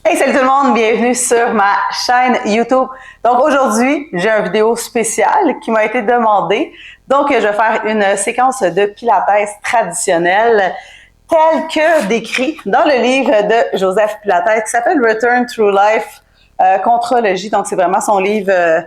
Hey, salut tout le monde, bienvenue sur ma chaîne YouTube. Donc aujourd'hui, j'ai une vidéo spéciale qui m'a été demandée. Donc je vais faire une séquence de pilates traditionnelle telle que décrit dans le livre de Joseph Pilates qui s'appelle Return Through Life Contrologie. Donc c'est vraiment son livre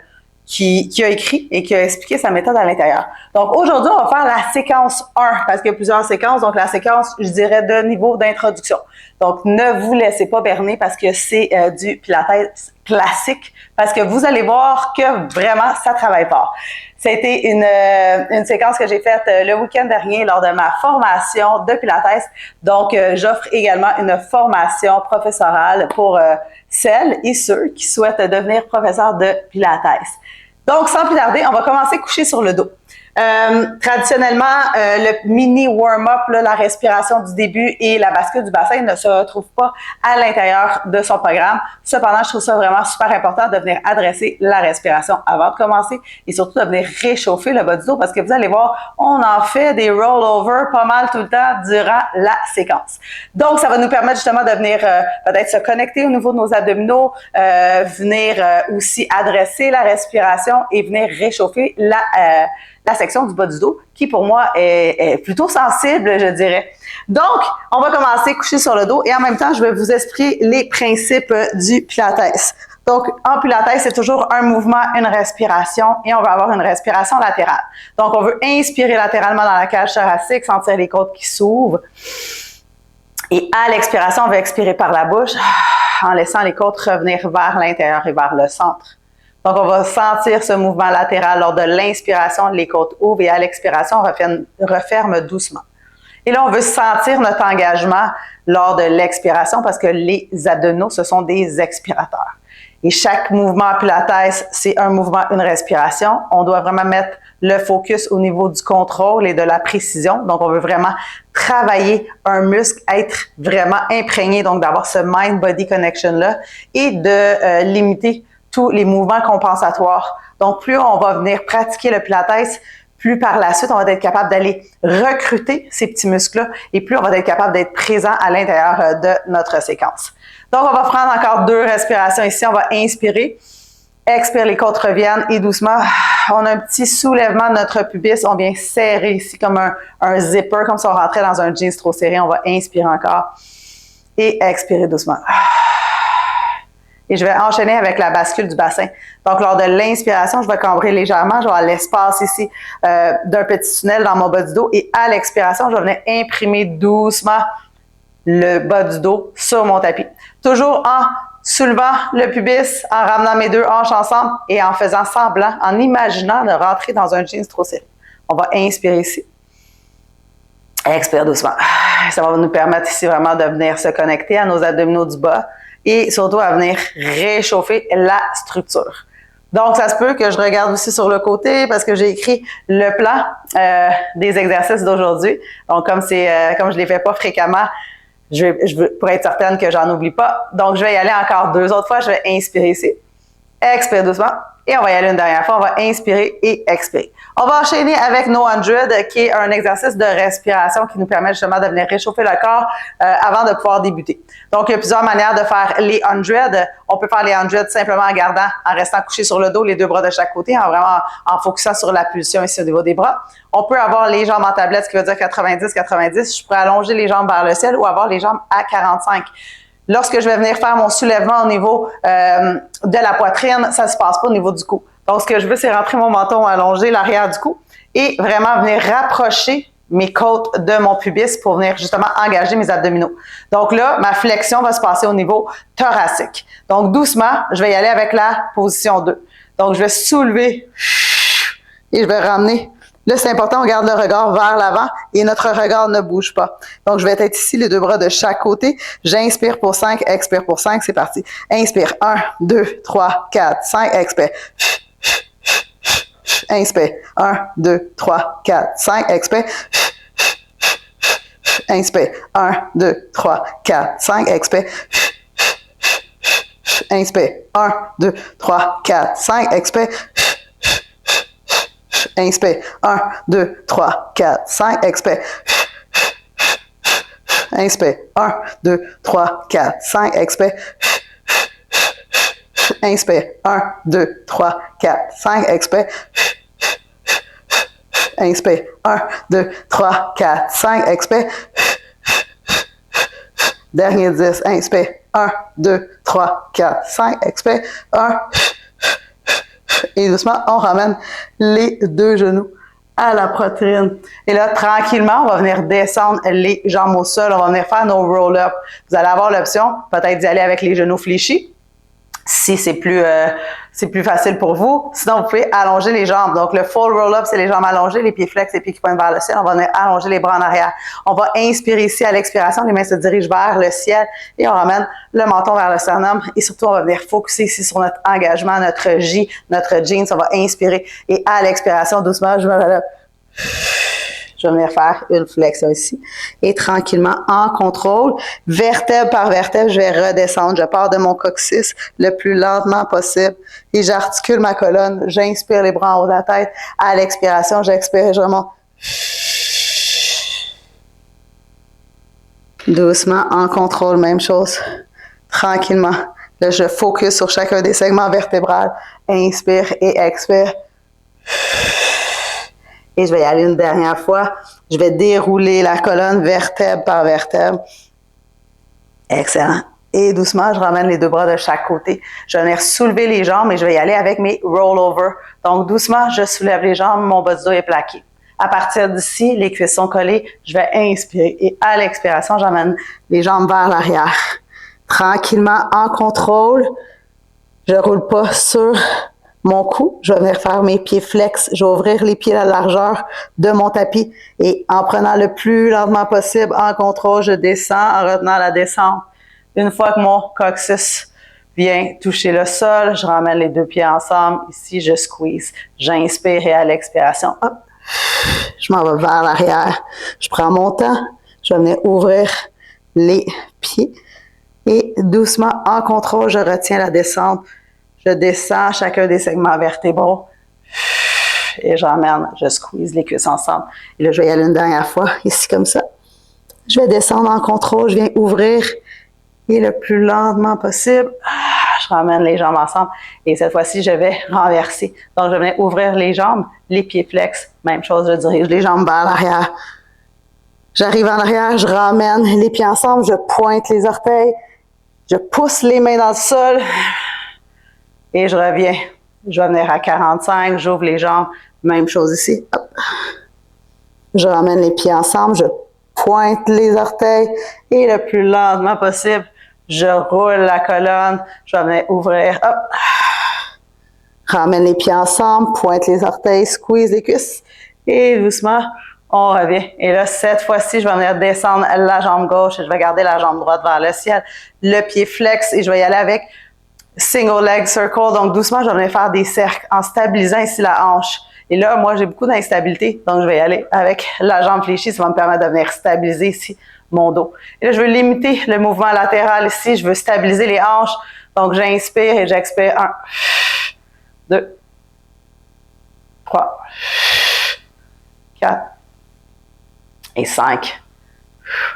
qui a écrit et qui a expliqué sa méthode à l'intérieur. Donc aujourd'hui, on va faire la séquence 1 parce qu'il y a plusieurs séquences. Donc la séquence, je dirais, de niveau d'introduction. Donc ne vous laissez pas berner parce que c'est du pilates classique parce que vous allez voir que vraiment, ça travaille fort. C'était une séquence que j'ai faite le week-end dernier lors de ma formation de Pilates. Donc, j'offre également une formation professorale pour celles et ceux qui souhaitent devenir professeurs de Pilates. Donc, sans plus tarder, on va commencer couché sur le dos. Traditionnellement, le mini warm-up, la respiration du début et la bascule du bassin ne se retrouvent pas à l'intérieur de son programme. Cependant, je trouve ça vraiment super important de venir adresser la respiration avant de commencer et surtout de venir réchauffer le bas du dos parce que vous allez voir, on en fait des rollovers pas mal tout le temps durant la séquence. Donc, ça va nous permettre justement de venir peut-être se connecter au niveau de nos abdominaux, venir aussi adresser la respiration et venir réchauffer la section du bas du dos, qui pour moi est plutôt sensible, je dirais. Donc, on va commencer couché sur le dos et en même temps, je vais vous expliquer les principes du Pilates. Donc, en Pilates, c'est toujours un mouvement, une respiration et on va avoir une respiration latérale. Donc, on veut inspirer latéralement dans la cage thoracique, sentir les côtes qui s'ouvrent. Et à l'expiration, on va expirer par la bouche en laissant les côtes revenir vers l'intérieur et vers le centre. Donc, on va sentir ce mouvement latéral lors de l'inspiration, les côtes ouvrent et à l'expiration, on referme doucement. Et là, on veut sentir notre engagement lors de l'expiration parce que les abdominaux, ce sont des expirateurs. Et chaque mouvement Pilates, c'est un mouvement, une respiration. On doit vraiment mettre le focus au niveau du contrôle et de la précision. Donc, on veut vraiment travailler un muscle, être vraiment imprégné, donc d'avoir ce mind-body connection-là et de limiter tous les mouvements compensatoires. Donc, plus on va venir pratiquer le Pilates, plus par la suite, on va être capable d'aller recruter ces petits muscles-là et plus on va être capable d'être présent à l'intérieur de notre séquence. Donc, on va prendre encore 2 respirations ici. On va inspirer, expire, les côtes reviennent et doucement, on a un petit soulèvement de notre pubis. On vient serrer ici comme un zipper, comme si on rentrait dans un jeans trop serré. On va inspirer encore et expirer doucement. Et je vais enchaîner avec la bascule du bassin. Donc, lors de l'inspiration, je vais cambrer légèrement. Je vais avoir l'espace ici d'un petit tunnel dans mon bas du dos. Et à l'expiration, je vais venir imprimer doucement le bas du dos sur mon tapis. Toujours en soulevant le pubis, en ramenant mes 2 hanches ensemble et en faisant semblant, en imaginant de rentrer dans un jeans trop serré. On va inspirer ici. Expire doucement. Ça va nous permettre ici vraiment de venir se connecter à nos abdominaux du bas et surtout à venir réchauffer la structure. Donc, ça se peut que je regarde aussi sur le côté parce que j'ai écrit le plan des exercices d'aujourd'hui. Donc, comme je les fais pas fréquemment, je veux pour être certaine que j'en oublie pas. Donc, je vais y aller encore 2 autres fois. Je vais inspirer ici. Expire doucement. Et on va y aller une dernière fois. On va inspirer et expirer. On va enchaîner avec No 100, qui est un exercice de respiration qui nous permet justement de venir réchauffer le corps avant de pouvoir débuter. Donc, il y a plusieurs manières de faire les 100. On peut faire les 100 simplement en restant couché sur le dos, les 2 bras de chaque côté, en focusant sur la pulsion ici au niveau des bras. On peut avoir les jambes en tablette, ce qui veut dire 90-90. Je pourrais allonger les jambes vers le ciel ou avoir les jambes à 45. Lorsque je vais venir faire mon soulèvement au niveau de la poitrine, ça ne se passe pas au niveau du cou. Donc, ce que je veux, c'est rentrer mon menton allongé, l'arrière du cou, et vraiment venir rapprocher mes côtes de mon pubis pour venir justement engager mes abdominaux. Donc là, ma flexion va se passer au niveau thoracique. Donc, doucement, je vais y aller avec la position 2. Donc, je vais soulever et je vais ramener. Là, c'est important, on garde le regard vers l'avant et notre regard ne bouge pas. Donc, je vais être ici, les 2 bras de chaque côté. J'inspire pour 5, expire pour 5, c'est parti. Inspire, 1, 2, 3, 4, 5, expire. Inspire, 1, 2, 3, 4, 5, expire. Inspire, 1, 2, 3, 4, 5, expire. Inspire, 1, 2, 3, 4, 5, expire. Inspire, 1, 2, 3, 4, 5, expire. Inspire, 1, 2, 3, 4, 5, expire. Inspire. 1, 2, 3, 4, 5. Expire. Inspire. 1, 2, 3, 4, 5. Expire. Dernier 10. Inspire. 1, 2, 3, 4, 5. Expire. 1. Et doucement, on ramène les deux genoux à la poitrine. Et là, tranquillement, on va venir descendre les jambes au sol. On va venir faire nos roll-up. Vous allez avoir l'option peut-être d'y aller avec les genoux fléchis, si c'est plus facile pour vous. Sinon, vous pouvez allonger les jambes. Donc, le full roll-up, c'est les jambes allongées, les pieds flex, les pieds qui pointent vers le ciel. On va venir allonger les bras en arrière. On va inspirer ici à l'expiration. Les mains se dirigent vers le ciel et on ramène le menton vers le sternum. Et surtout, on va venir focusser ici sur notre engagement, notre J, notre jeans. On va inspirer et à l'expiration, doucement, je me relève. Je vais venir faire une flexion ici. Et tranquillement, en contrôle, vertèbre par vertèbre, je vais redescendre. Je pars de mon coccyx le plus lentement possible. Et j'articule ma colonne. J'inspire les bras en haut de la tête. À l'expiration, j'expire et je remonte. Doucement, en contrôle, même chose. Tranquillement. Là, je focus sur chacun des segments vertébraux. Inspire et expire. Et je vais y aller une dernière fois. Je vais dérouler la colonne vertèbre par vertèbre. Excellent. Et doucement, je ramène les deux bras de chaque côté. Je vais venir soulever les jambes et je vais y aller avec mes roll-over. Donc, doucement, je soulève les jambes, mon bas du dos est plaqué. À partir d'ici, les cuisses sont collées. Je vais inspirer et à l'expiration, j'amène les jambes vers l'arrière. Tranquillement, en contrôle. Je ne roule pas sur mon cou, je vais venir faire mes pieds flex, je vais ouvrir les pieds à la largeur de mon tapis et en prenant le plus lentement possible, en contrôle, je descends en retenant la descente. Une fois que mon coccyx vient toucher le sol, je ramène les deux pieds ensemble. Ici, je squeeze. J'inspire et à l'expiration, hop, je m'en vais vers l'arrière. Je prends mon temps, je vais venir ouvrir les pieds et doucement, en contrôle, je retiens la descente. Je descends chacun des segments vertébraux et j'emmène, je squeeze les cuisses ensemble. Et là, je vais y aller une dernière fois, ici comme ça. Je vais descendre en contrôle, je viens ouvrir et le plus lentement possible, je ramène les jambes ensemble. Et cette fois-ci, je vais renverser. Donc, je vais ouvrir les jambes, les pieds flex. Même chose, je dirige les jambes vers l'arrière. J'arrive en arrière, je ramène les pieds ensemble, je pointe les orteils, je pousse les mains dans le sol. Et je reviens. Je vais venir à 45, j'ouvre les jambes. Même chose ici. Hop. Je ramène les pieds ensemble, je pointe les orteils et le plus lentement possible, je roule la colonne. Je vais venir ouvrir. Hop. Ramène les pieds ensemble, pointe les orteils, squeeze les cuisses. Et doucement, on revient. Et là, cette fois-ci, je vais venir descendre la jambe gauche et je vais garder la jambe droite vers le ciel. Le pied flex et je vais y aller avec single leg circle, donc doucement, je vais venir faire des cercles en stabilisant ici la hanche. Et là, moi, j'ai beaucoup d'instabilité, donc je vais y aller avec la jambe fléchie, ça va me permettre de venir stabiliser ici mon dos. Et là, je veux limiter le mouvement latéral ici, je veux stabiliser les hanches, donc j'inspire et j'expire. 1, 2, 3, 4 et 5.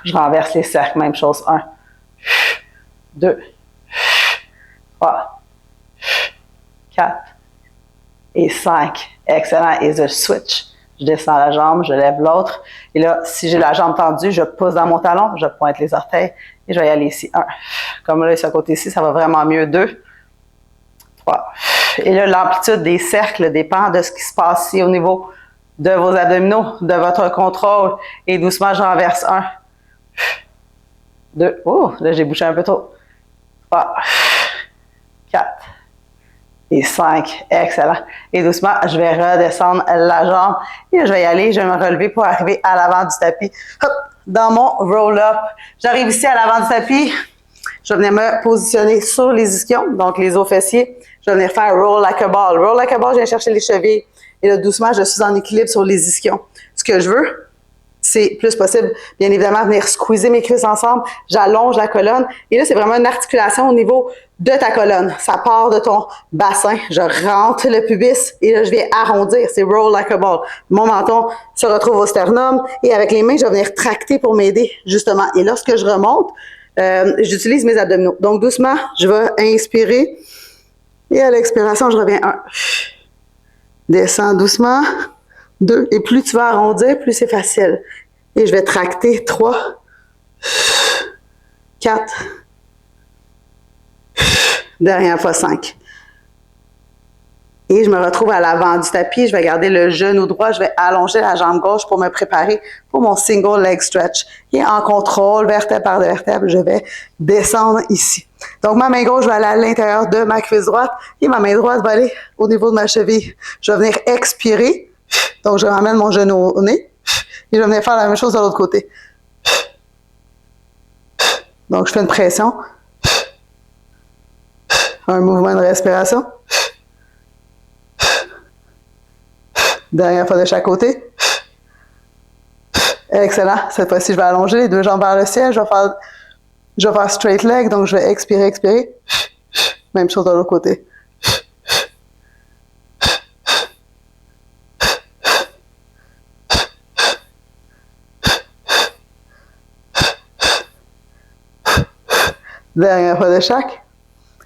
Je renverse les cercles, même chose. 1, 2, 3, 4 et 5. Excellent. Et je switch. Je descends la jambe, je lève l'autre. Et là, si j'ai la jambe tendue, je pousse dans mon talon, je pointe les orteils et je vais y aller ici. 1. Comme là, ce côté-ci, ça va vraiment mieux. 2, 3. Et là, l'amplitude des cercles dépend de ce qui se passe ici au niveau de vos abdominaux, de votre contrôle. Et doucement, je renverse. 1, 2. Oh, là, j'ai bouché un peu trop. 3, 4 et 5. Excellent. Et doucement, je vais redescendre la jambe et je vais y aller. Je vais me relever pour arriver à l'avant du tapis. Hop, dans mon roll-up. J'arrive ici à l'avant du tapis. Je vais venir me positionner sur les ischions, donc les os fessiers. Je vais venir faire roll like a ball. Roll like a ball, je viens chercher les chevilles. Et là, doucement, je suis en équilibre sur les ischions. Ce que je veux, c'est plus possible, bien évidemment, venir squeezer mes cuisses ensemble. J'allonge la colonne. Et là, c'est vraiment une articulation au niveau de ta colonne. Ça part de ton bassin. Je rentre le pubis et là, je viens arrondir. C'est roll like a ball. Mon menton se retrouve au sternum et avec les mains, je vais venir tracter pour m'aider, justement. Et lorsque je remonte, j'utilise mes abdominaux. Donc, doucement, je vais inspirer. Et à l'expiration, je reviens 1. Descends doucement. 2. Et plus tu vas arrondir, plus c'est facile. Et je vais tracter. 3. 4. Dernière fois, 5. Et je me retrouve à l'avant du tapis. Je vais garder le genou droit. Je vais allonger la jambe gauche pour me préparer pour mon single leg stretch. Et en contrôle, vertèbre par vertèbre, je vais descendre ici. Donc, ma main gauche va aller à l'intérieur de ma cuisse droite et ma main droite va aller au niveau de ma cheville. Je vais venir expirer. Donc, je ramène mon genou au nez et je vais venir faire la même chose de l'autre côté. Donc, je fais une pression. Un mouvement de respiration. Dernière fois de chaque côté. Excellent. Cette fois-ci, je vais allonger les deux jambes vers le ciel. Je vais faire straight leg. Donc, je vais expirer, expirer. Même chose de l'autre côté. Dernière fois de chaque.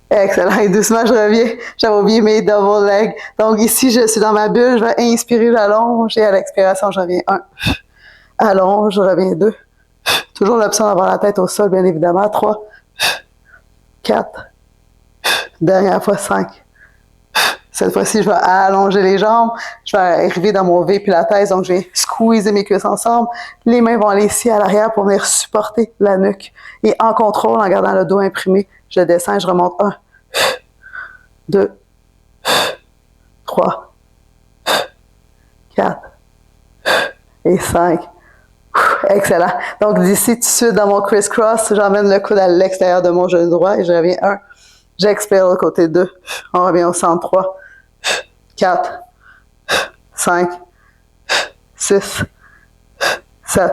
Excellent. Et doucement, je reviens. J'avais oublié mes double legs. Donc ici, je suis dans ma bulle. Je vais inspirer, j'allonge. Et à l'expiration, je reviens 1. Allonge, je reviens 2. Toujours l'option d'avoir la tête au sol, bien évidemment. 3. 4. Dernière fois, 5. Cette fois-ci, je vais allonger les jambes. Je vais arriver dans mon V pilates. Donc, je vais squeezer mes cuisses ensemble. Les mains vont aller ici à l'arrière pour venir supporter la nuque. Et en contrôle, en gardant le dos imprimé, je descends et je remonte 1, 2, 3, 4 et 5. Excellent. Donc, d'ici tout de suite dans mon criss-cross, j'emmène le coude à l'extérieur de mon genou droit et je reviens 1. J'expire au côté 2. On revient au centre 3, 4, 5, 6, 7.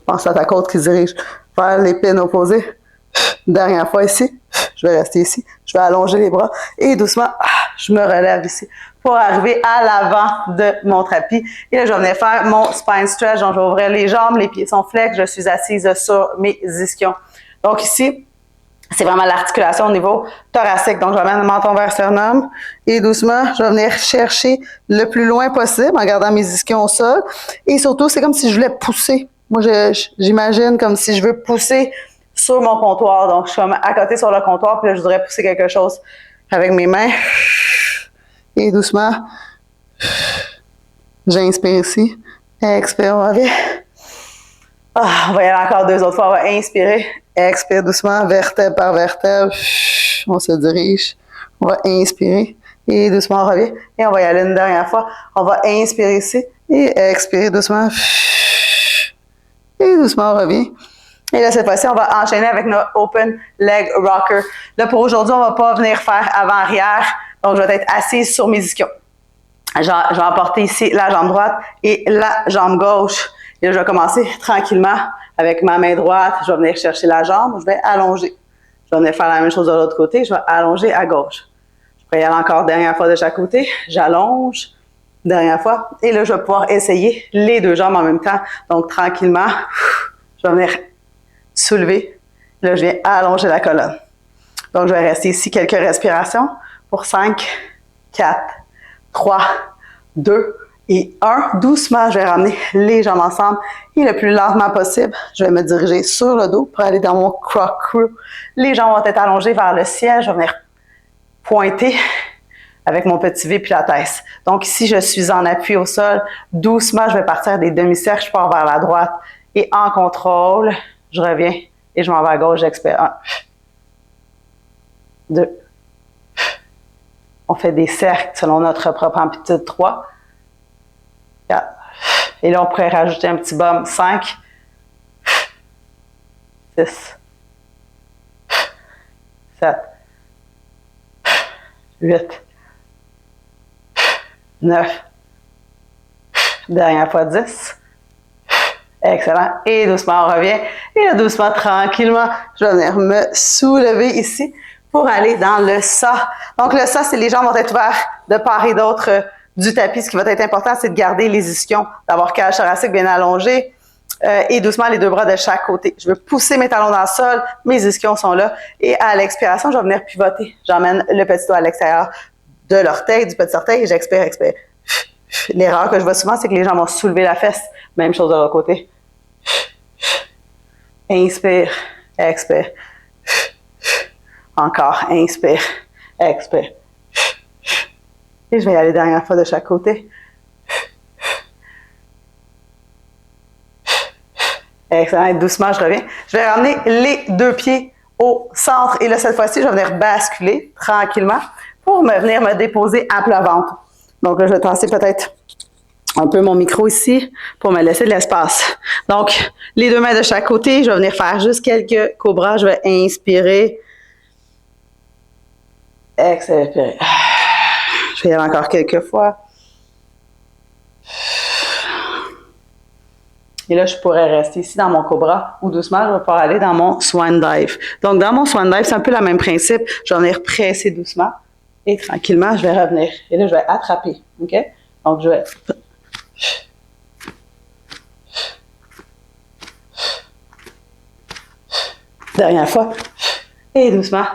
Pense à ta côte qui se dirige vers l'épine opposée. Dernière fois ici. Je vais rester ici. Je vais allonger les bras et doucement, je me relève ici pour arriver à l'avant de mon tapis. Et là, je vais venir faire mon spine stretch. Donc, je vais ouvrir les jambes, les pieds sont flex. Je suis assise sur mes ischions. Donc ici, c'est vraiment l'articulation au niveau thoracique. Donc, je vais mettre le menton vers sternum et doucement, je vais venir chercher le plus loin possible en gardant mes ischions au sol. Et surtout, c'est comme si je voulais pousser. Moi, j'imagine comme si je veux pousser sur mon comptoir. Donc, je suis comme à côté sur le comptoir, puis là, je voudrais pousser quelque chose avec mes mains. Et doucement, j'inspire ici. Expire, on revient. On va y aller encore 2 autres fois. On va inspirer. Expire doucement, vertèbre par vertèbre. On se dirige. On va inspirer. Et doucement, on revient. Et on va y aller une dernière fois. On va inspirer ici. Et expirer doucement. Et doucement, on revient. Et là, cette fois-ci, on va enchaîner avec notre Open Leg Rocker. Là, pour aujourd'hui, on ne va pas venir faire avant-arrière. Donc, je vais être assise sur mes ischions. Je vais emporter ici la jambe droite et la jambe gauche. Et là, je vais commencer tranquillement avec ma main droite. Je vais venir chercher la jambe. Je vais allonger. Je vais venir faire la même chose de l'autre côté. Je vais allonger à gauche. Je vais y aller encore dernière fois de chaque côté. J'allonge. Dernière fois. Et là, je vais pouvoir essayer les 2 jambes en même temps. Donc, tranquillement, je vais venir soulever. Là, je viens allonger la colonne. Donc, je vais rester ici quelques respirations pour 5, 4, 3, 2 et 1. Doucement, je vais ramener les jambes ensemble et le plus lentement possible, je vais me diriger sur le dos pour aller dans mon corkscrew. Les jambes vont être allongées vers le ciel. Je vais venir pointer avec mon petit V pilates. Donc ici, je suis en appui au sol. Doucement, je vais partir des demi-cercles. Je pars vers la droite et en contrôle, je reviens et je m'en vais à gauche. J'expire. 1, 2. On fait des cercles selon notre propre amplitude. 3, 4. Et là, on pourrait rajouter un petit bum. 5, 6, 7, 8, 9. Dernière fois, 10. Excellent. Et doucement, on revient. Et là, doucement, tranquillement, je vais venir me soulever ici pour aller dans le ça. Donc, le ça, c'est les jambes vont être ouvertes de part et d'autre du tapis. Ce qui va être important, c'est de garder les ischions, d'avoir cage thoracique bien allongée. Et doucement, les deux bras de chaque côté. Je veux pousser mes talons dans le sol, mes ischions sont là. Et à l'expiration, je vais venir pivoter. J'emmène le petit doigt à l'extérieur de l'orteil, du petit orteil, et j'expire, expire. L'erreur que je vois souvent, c'est que les gens vont soulever la fesse. Même chose de l'autre côté. Inspire, expire. Encore, inspire, expire. Et je vais y aller dernière fois de chaque côté. Excellent. Et doucement, je reviens. Je vais ramener les deux pieds au centre. Et là, cette fois-ci, je vais venir basculer tranquillement pour venir me déposer à plat ventre. Donc là, je vais tasser peut-être un peu mon micro ici pour me laisser de l'espace. Donc, les deux mains de chaque côté. Je vais venir faire juste quelques cobras. Je vais inspirer. Expirer. Je vais y aller encore quelques fois. Et là, je pourrais rester ici dans mon cobra ou doucement, je vais pouvoir aller dans mon swan dive. Donc, dans mon swan dive, c'est un peu le même principe. Je vais venir presser doucement et tranquillement, je vais revenir. Et là, je vais attraper. OK? Donc, je vais... Dernière fois. Et doucement.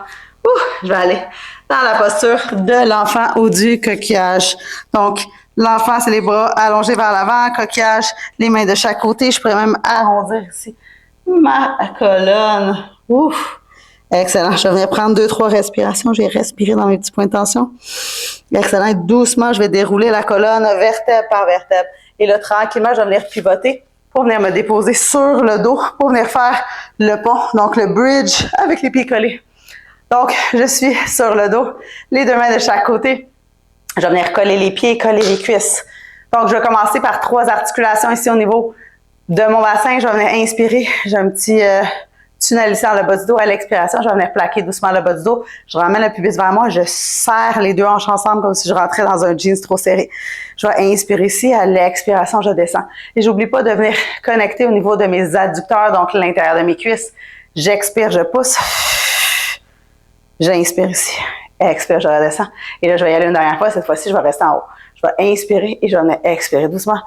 Je vais aller dans la posture de l'enfant ou du coquillage. Donc, l'enfant, c'est les bras allongés vers l'avant, coquillage, les mains de chaque côté. Je pourrais même arrondir ici ma colonne. Ouf! Excellent. Je vais venir prendre 2-3 respirations. Je vais respirer dans mes petits points de tension. Excellent. Et doucement, je vais dérouler la colonne vertèbre par vertèbre. Et là, tranquillement, je vais venir pivoter pour venir me déposer sur le dos, pour venir faire le pont, donc le bridge avec les pieds collés. Donc, je suis sur le dos, les deux mains de chaque côté. Je vais venir coller les pieds, coller les cuisses. Donc, je vais commencer par 3 articulations ici au niveau de mon bassin. Je vais venir inspirer. J'ai un petit tunnel ici dans le bas du dos. À l'expiration, je vais venir plaquer doucement le bas du dos. Je ramène le pubis vers moi. Je serre les deux hanches ensemble comme si je rentrais dans un jeans trop serré. Je vais inspirer ici. À l'expiration, je descends. Et j'oublie pas de venir connecter au niveau de mes adducteurs, donc l'intérieur de mes cuisses. J'expire, je pousse. J'inspire ici. Expire, je redescends. Et là, je vais y aller une dernière fois. Cette fois-ci, je vais rester en haut. Je vais inspirer et je vais venir expirer doucement.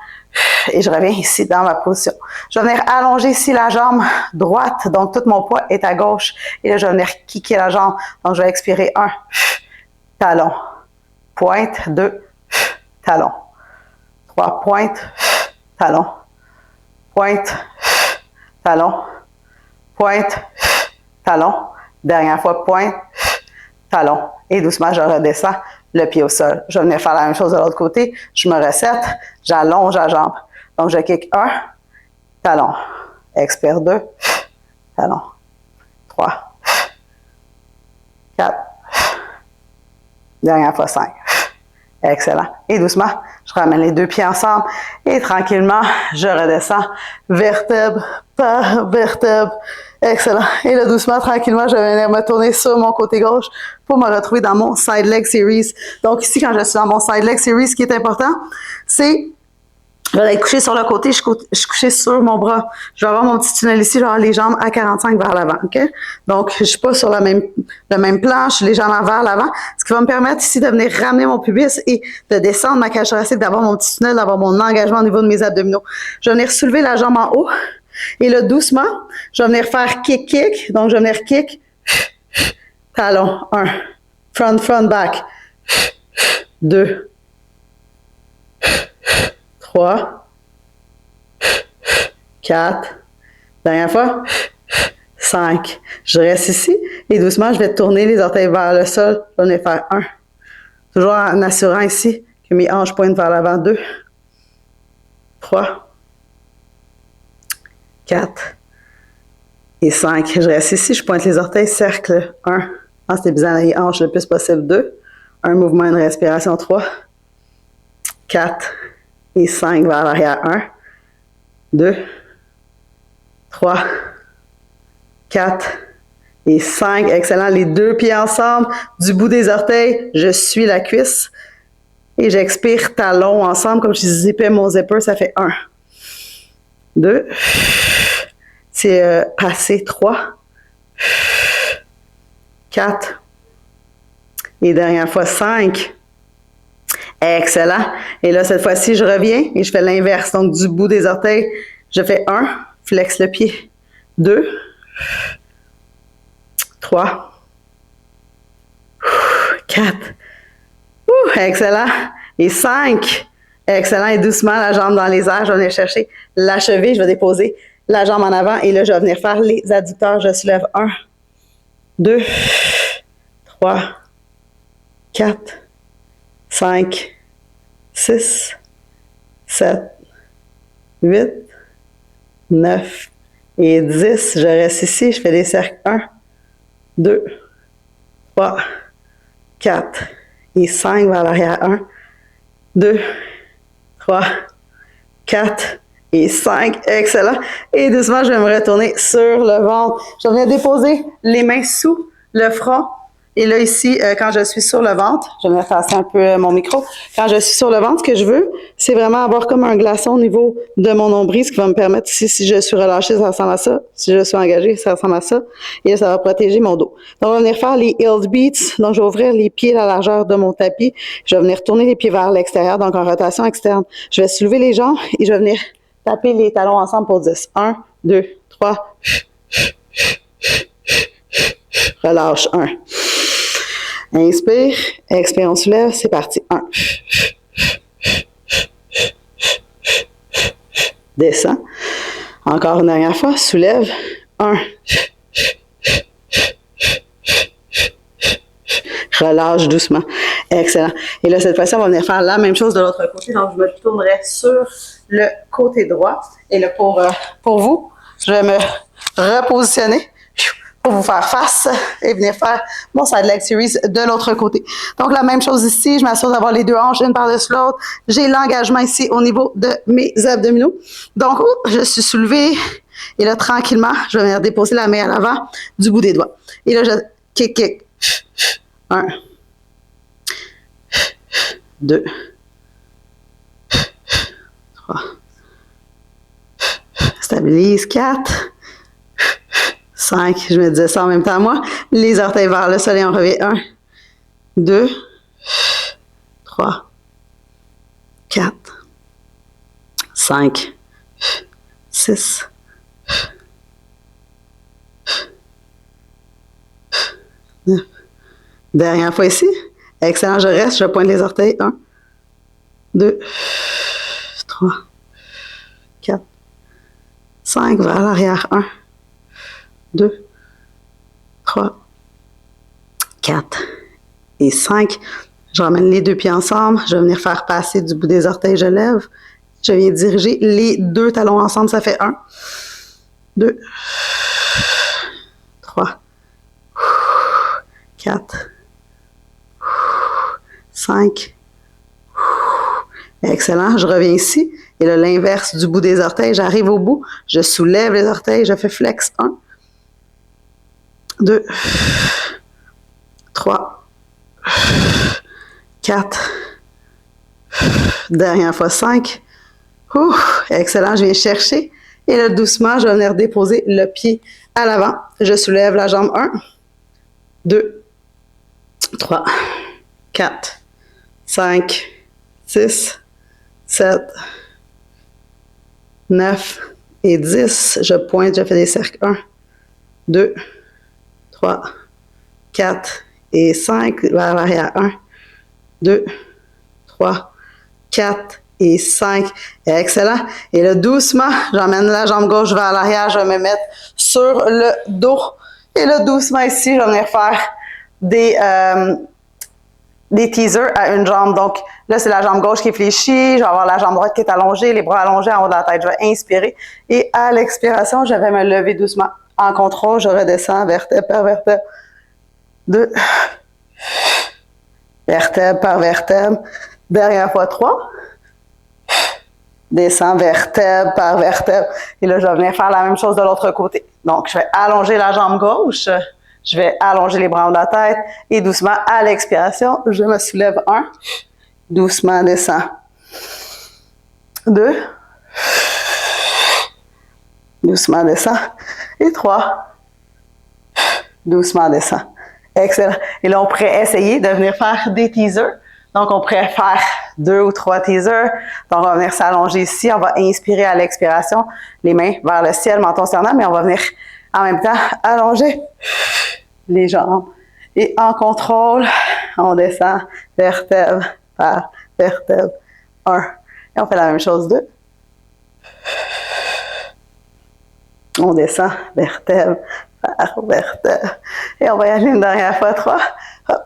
Et je reviens ici dans ma position. Je vais venir allonger ici la jambe droite. Donc, tout mon poids est à gauche. Et là, je vais venir kicker la jambe. Donc, je vais expirer 1. Talon. Pointe. 2. Talon. 3. Pointe. Talon. Pointe. Talon. Pointe. Talon. Dernière fois, pointe. Talon. Et doucement, je redescends le pied au sol. Je vais venir faire la même chose de l'autre côté. Je me recette. J'allonge la jambe. Donc, je kick 1. Talon. Expire 2. Talon. 3. 4. Dernière fois, 5. Excellent. Et doucement, je ramène les deux pieds ensemble et tranquillement, je redescends vertèbre par vertèbre. Excellent. Et là, doucement, tranquillement, je vais venir me tourner sur mon côté gauche pour me retrouver dans mon Side Leg Series. Donc ici, quand je suis dans mon Side Leg Series, ce qui est important, c'est je vais être couché sur le côté, je suis couché sur mon bras. Je vais avoir mon petit tunnel ici, je vais avoir les jambes à 45 vers l'avant, OK? Donc, je suis pas sur le même plan, je suis légèrement vers l'avant, ce qui va me permettre ici de venir ramener mon pubis et de descendre ma cage thoracique, d'avoir mon petit tunnel, d'avoir mon engagement au niveau de mes abdominaux. Je vais venir soulever la jambe en haut et là, doucement, je vais venir faire kick. Donc, je vais venir kick, talon, 1, front, back, 2, 3, 4, dernière fois, 5. Je reste ici et doucement, je vais tourner les orteils vers le sol. Je vais venir faire 1. Toujours en assurant ici que mes hanches pointent vers l'avant. 2, 3, 4 et 5. Je reste ici, je pointe les orteils, cercle 1. En stabilisant les hanches le plus possible. 2. Un mouvement, une respiration. 3, 4 et 5 vers l'arrière. 1, 2, 3, 4 et 5. Excellent. Les deux pieds ensemble, du bout des orteils, je suis la cuisse. Et j'expire talon ensemble, comme je zippais mon zipper, ça fait 1, 2, c'est passé 3, 4 et dernière fois 5. Excellent. Et là, cette fois-ci, je reviens et je fais l'inverse. Donc, du bout des orteils, Je fais 1, flex le pied. 2, 3, 4. Excellent. Et 5. Excellent. Et doucement, la jambe dans les airs. Je vais venir chercher la cheville. Je vais déposer la jambe en avant. Et là, je vais venir faire les adducteurs. Je soulève 1, 2, 3, 4, 5, 6, 7, 8, 9 et 10. Je reste ici. Je fais des cercles. 1, 2, 3, 4 et 5 vers l'arrière. 1, 2, 3, 4 et 5. Excellent. Et doucement, je vais me retourner sur le ventre. Je vais déposer les mains sous le front. Et là, ici, quand je suis sur le ventre, je vais me tasser un peu mon micro. Quand je suis sur le ventre, ce que je veux, c'est vraiment avoir comme un glaçon au niveau de mon nombril, ce qui va me permettre, si je suis relâchée, ça ressemble à ça. Si je suis engagée, ça ressemble à ça. Et là, ça va protéger mon dos. Donc, on va venir faire les heel beats. Donc, je vais ouvrir les pieds à la largeur de mon tapis. Je vais venir tourner les pieds vers l'extérieur, donc en rotation externe. Je vais soulever les jambes et je vais venir taper les talons ensemble pour 10. 1, 2, 3. Relâche. 1. Inspire, expire, on soulève, c'est parti. 1. Descends. Encore une dernière fois, soulève. 1. Relâche doucement. Excellent. Et là, cette fois-ci, on va venir faire la même chose de l'autre côté. Donc, je me tournerai sur le côté droit. Et là, pour vous, je vais me repositionner pour vous faire face et venir faire mon side leg series de l'autre côté. Donc, la même chose ici, je m'assure d'avoir les deux hanches une par-dessus l'autre. J'ai l'engagement ici au niveau de mes abdominaux. Donc, je suis soulevée et là, tranquillement, je vais venir déposer la main à l'avant du bout des doigts. Et là, je kick, kick. 1, 2, 3, stabilise, 4, 5, je me disais ça en même temps moi, les orteils vers le sol et on revient. 1, 2, 3, 4, 5, 6, 9. Dernière fois ici. Excellent, je reste, je pointe les orteils. 1, 2, 3, 4, 5, vers l'arrière. 1, 2, 3, 4 et 5. Je ramène les deux pieds ensemble. Je vais venir faire passer du bout des orteils, je lève. Je viens diriger les deux talons ensemble, ça fait 1, 2, 3, 4, 5. Excellent. Je reviens ici. Et là, l'inverse du bout des orteils. J'arrive au bout. Je soulève les orteils. Je fais flex. 1, 2, 3, 4. Dernière fois, 5. Excellent. Je viens chercher. Et là, doucement, je vais venir déposer le pied à l'avant. Je soulève la jambe. 1, 2, 3, 4, 5, 6, 7, 9 et 10. Je pointe, je fais des cercles. 1, 2, 3, 4 et 5. Vers l'arrière. 1, 2, 3, 4 et 5. Excellent. Et là, doucement, j'emmène la jambe gauche vers l'arrière. Je vais me mettre sur le dos. Et là, doucement ici, je vais venir faire des teasers à une jambe. Donc, là, c'est la jambe gauche qui est fléchie. Je vais avoir la jambe droite qui est allongée, les bras allongés en haut de la tête. Je vais inspirer. Et à l'expiration, je vais me lever doucement. En contrôle, je redescends vertèbre par vertèbre. 2. Vertèbre par vertèbre. Dernière fois, 3. Descends vertèbre par vertèbre. Et là, je vais venir faire la même chose de l'autre côté. Donc, je vais allonger la jambe gauche. Je vais allonger les bras en haut de la tête. Et doucement, à l'expiration, je me soulève. 1. Doucement, descends. 2. Doucement, descends. Et 3. Doucement, descends. Excellent. Et là, on pourrait essayer de venir faire des teasers. Donc, on pourrait faire 2 ou 3 teasers. Donc, on va venir s'allonger ici. On va inspirer à l'expiration, les mains vers le ciel, menton sternum, mais on va venir en même temps allonger les jambes. Et en contrôle, on descend vertèbre par vertèbre. 1. Et on fait la même chose, 2. On descend vertèbre par vertèbre. Et on va y aller une dernière fois, 3. Hop.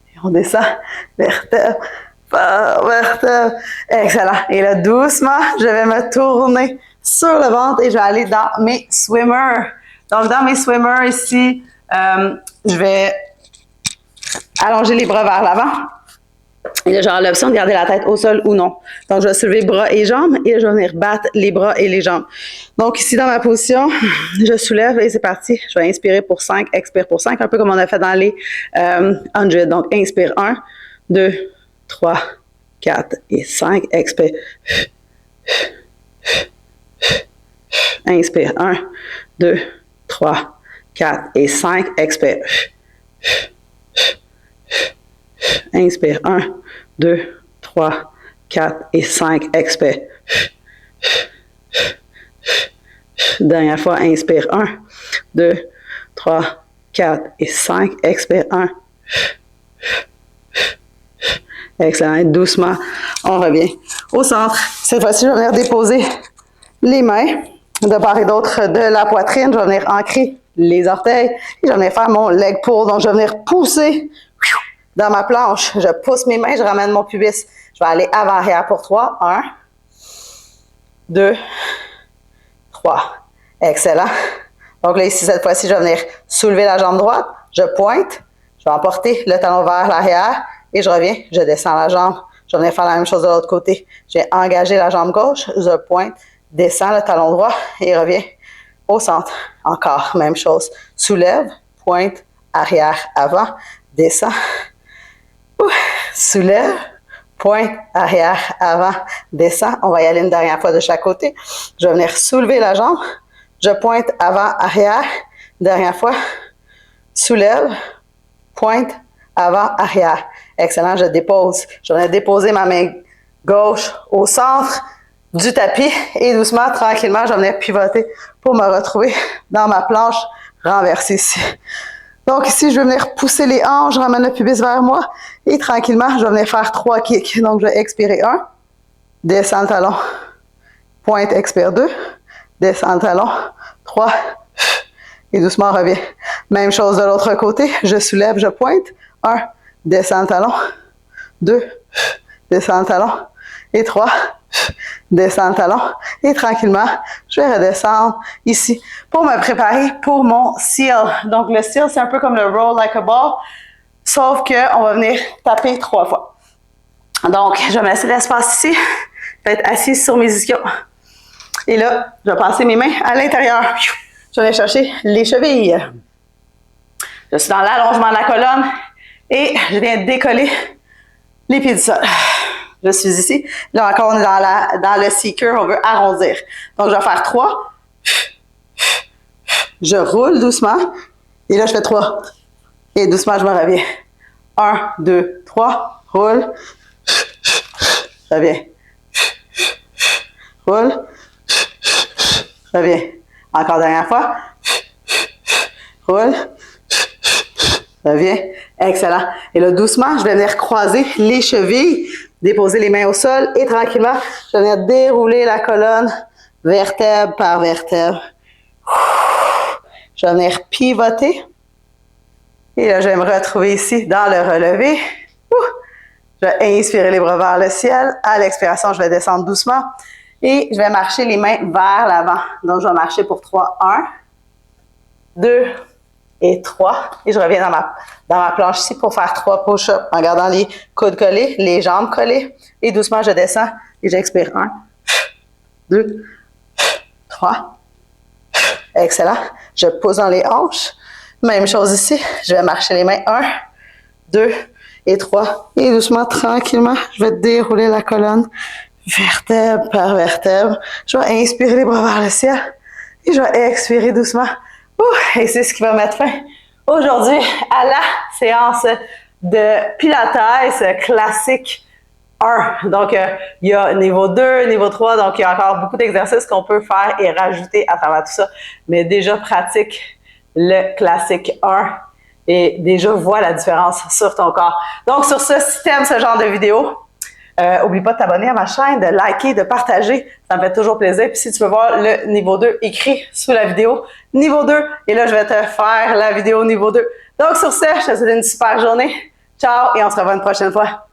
Et on descend vertèbre par vertèbre. Excellent. Et là, doucement, je vais me tourner sur le ventre et je vais aller dans mes swimmers. Donc, dans mes swimmers ici, je vais allonger les bras vers l'avant. Et là, j'aurai l'option de garder la tête au sol ou non. Donc, je vais soulever bras et jambes et je vais venir battre les bras et les jambes. Donc, ici, dans ma position, je soulève et c'est parti. Je vais inspirer pour 5, expire pour 5, un peu comme on a fait dans les 100. Donc, inspire 1, 2, 3, 4 et 5. Expire. Inspire 1, 2, 3, 4 et 5. Expire. Inspire 1, 2, 3, 4 et 5. Expire. Dernière fois, inspire 1, 2, 3, 4 et 5. Expire 1. Excellent. Et doucement, on revient au centre. Cette fois-ci, je vais venir déposer les mains de part et d'autre de la poitrine. Je vais venir ancrer les orteils et je vais venir faire mon leg pull. Donc, je vais venir pousser dans ma planche. Je pousse mes mains, je ramène mon pubis. Je vais aller avant-arrière pour 3. 1, 2, 3. Excellent. Donc là, ici, cette fois-ci, je vais venir soulever la jambe droite. Je pointe. Je vais emporter le talon vers l'arrière et je reviens. Je descends la jambe. Je vais venir faire la même chose de l'autre côté. J'ai engagé la jambe gauche. Je pointe, descends le talon droit et reviens au centre. Encore, même chose. Soulève, pointe, arrière, avant, descends. Soulève, pointe, arrière, avant, descend. On va y aller une dernière fois de chaque côté. Je vais venir soulever la jambe. Je pointe avant, arrière. Dernière fois. Soulève, pointe, avant, arrière. Excellent, je dépose. Je vais venir déposer ma main gauche au centre du tapis et doucement, tranquillement, je vais venir pivoter pour me retrouver dans ma planche renversée ici. Donc ici, je vais venir pousser les hanches, je ramène le pubis vers moi et tranquillement, je vais venir faire 3 kicks. Donc, je vais expirer 1, descends le talon, pointe, expire 2, descends le talon, 3, et doucement, on revient. Même chose de l'autre côté, je soulève, je pointe, 1, descends le talon, 2, descends le talon, et 3, descends le talon, et tranquillement, je vais redescendre ici pour me préparer pour mon seal. Donc, le seal, c'est un peu comme le roll like a ball, sauf qu'on va venir taper 3 fois. Donc, je vais me laisser l'espace ici, je vais être assise sur mes ischios. Et là, je vais passer mes mains à l'intérieur. Je vais aller chercher les chevilles. Je suis dans l'allongement de la colonne et je viens décoller les pieds du sol. Je suis ici. Là encore, on est dans le seeker, on veut arrondir. Donc, je vais faire 3. Je roule doucement. Et là, je fais 3. Et doucement, je me reviens. 1, 2, 3. Roule. Reviens. Roule. Reviens. Encore dernière fois. Roule. Reviens. Excellent. Et là, doucement, je vais venir croiser les chevilles, déposer les mains au sol et tranquillement, je vais venir dérouler la colonne vertèbre par vertèbre. Je vais venir pivoter. Et là, je vais me retrouver ici dans le relevé. Je vais inspirer les bras vers le ciel. À l'expiration, je vais descendre doucement. Et je vais marcher les mains vers l'avant. Donc, je vais marcher pour 3. 1, 2 et 3. Et je reviens dans ma planche ici pour faire 3 push-ups en gardant les coudes collés, les jambes collées. Et doucement, je descends et j'expire. 1, 2, 3. Excellent. Je pousse dans les hanches. Même chose ici. Je vais marcher les mains. 1, 2 et 3. Et doucement, tranquillement, je vais dérouler la colonne vertèbre par vertèbre. Je vais inspirer les bras vers le ciel et je vais expirer doucement. Et c'est ce qui va mettre fin aujourd'hui à la séance de Pilates classique 1. Donc, il y a niveau 2, niveau 3, donc il y a encore beaucoup d'exercices qu'on peut faire et rajouter à travers tout ça. Mais déjà, pratique le classique 1 et déjà vois la différence sur ton corps. Donc, sur ce, si tu aimes ce genre de vidéo, oublie pas de t'abonner à ma chaîne, de liker, de partager. Ça me fait toujours plaisir. Puis si tu veux voir le niveau 2, écris sous la vidéo niveau 2. Et là, je vais te faire la vidéo niveau 2. Donc, sur ce, je te souhaite une super journée. Ciao et on se revoit une prochaine fois.